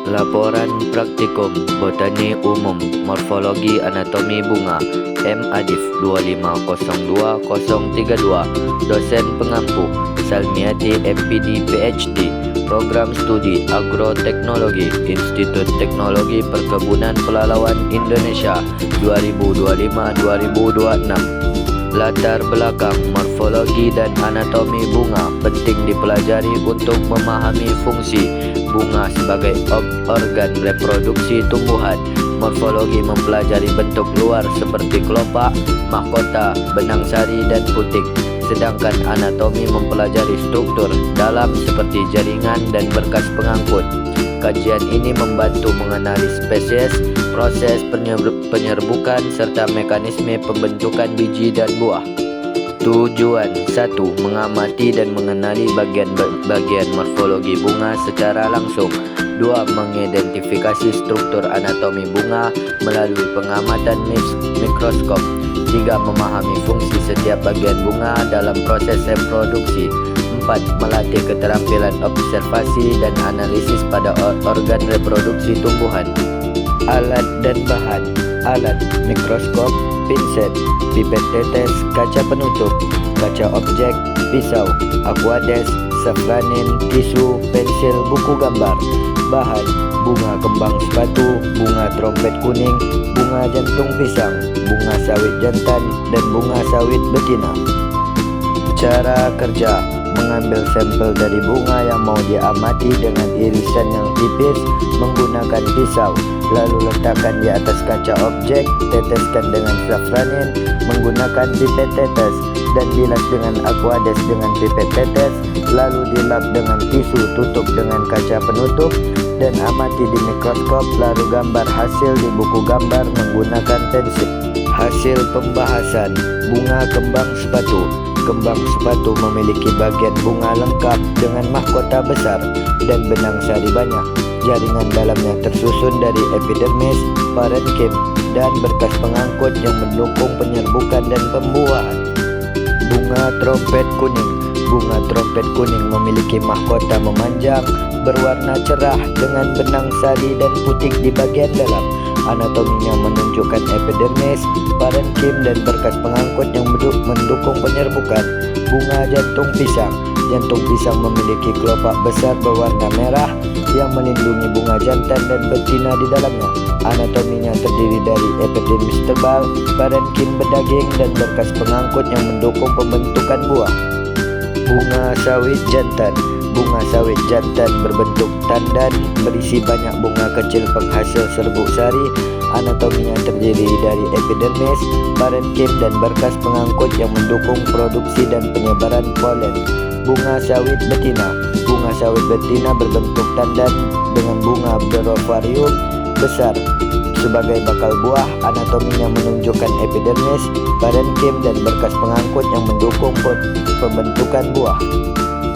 Laporan Praktikum Botani Umum Morfologi Anatomi Bunga M. Adif 2502032 Dosen Pengampu Salmiati MPD PhD Program Studi Agroteknologi Institut Teknologi Perkebunan Pelalawan Indonesia 2025-2026. Latar belakang morfologi dan anatomi bunga penting dipelajari untuk memahami fungsi bunga sebagai organ reproduksi tumbuhan. Morfologi mempelajari bentuk luar seperti kelopak, mahkota, benang sari, dan putik. Sedangkan anatomi mempelajari struktur dalam seperti jaringan dan berkas pengangkut. Kajian ini membantu mengenali spesies, proses penyerbukan, serta mekanisme pembentukan biji dan buah. Tujuan 1. Mengamati dan mengenali bagian morfologi bunga secara langsung. 2. Mengidentifikasi struktur anatomi bunga melalui pengamatan mikroskop. 3. Memahami fungsi setiap bagian bunga dalam proses reproduksi. 4. Melatih keterampilan observasi dan analisis pada organ reproduksi tumbuhan. Alat dan bahan. Alat: mikroskop, pinset, pipet tetes, kaca penutup, kaca objek, pisau, aquades, safranin, tisu, pensil, buku gambar. Bahan: bunga kembang sepatu, bunga trompet kuning, bunga jantung pisang, bunga sawit jantan, dan bunga sawit betina. Cara kerja: mengambil sampel dari bunga yang mau diamati dengan irisan yang tipis menggunakan pisau, lalu letakkan di atas kaca objek, teteskan dengan safranin menggunakan pipet tetes, dan bilas dengan aquades dengan pipet tetes, lalu dilap dengan tisu, tutup dengan kaca penutup, dan amati di mikroskop, lalu gambar hasil di buku gambar menggunakan pensil. Hasil pembahasan: bunga kembang sepatu. Kembang sepatu memiliki bagian bunga lengkap dengan mahkota besar dan benang sari banyak. Jaringan dalamnya tersusun dari epidermis, parenkim, dan berkas pengangkut yang mendukung penyerbukan dan pembuahan. Bunga trompet kuning. Bunga trompet kuning memiliki mahkota memanjang berwarna cerah dengan benang sari dan putik di bagian dalam. Anatominya menunjukkan epidermis, parenkim, dan berkas pengangkut yang mendukung penyerbukan. Bunga jantung pisang. Jantung pisang memiliki kelopak besar berwarna merah yang melindungi bunga jantan dan betina di dalamnya. Anatominya terdiri dari epidermis tebal, parenkim berdaging, dan berkas pengangkut yang mendukung pembentukan buah. Bunga sawit jantan. Bunga sawit jantan berbentuk tandan, berisi banyak bunga kecil penghasil serbuk sari. Anatominya terdiri dari epidermis, parenkim, dan berkas pengangkut yang mendukung produksi dan penyebaran polen. Bunga sawit betina. Bunga sawit betina berbentuk tandan dengan bunga berovarium besar sebagai bakal buah. Anatominya menunjukkan epidermis, parenkim, dan berkas pengangkut yang mendukung pembentukan buah.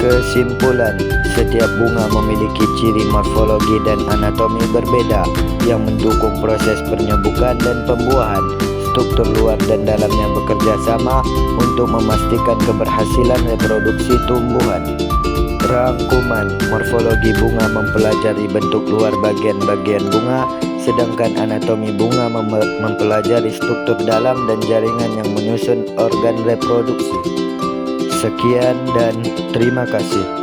Kesimpulan: setiap bunga memiliki ciri morfologi dan anatomi berbeda yang mendukung proses penyerbukan dan pembuahan. Struktur luar dan dalamnya bekerja sama untuk memastikan keberhasilan reproduksi tumbuhan. Rangkuman: morfologi bunga mempelajari bentuk luar bagian-bagian bunga, sedangkan anatomi bunga mempelajari struktur dalam dan jaringan yang menyusun organ reproduksi. Sekian dan terima kasih.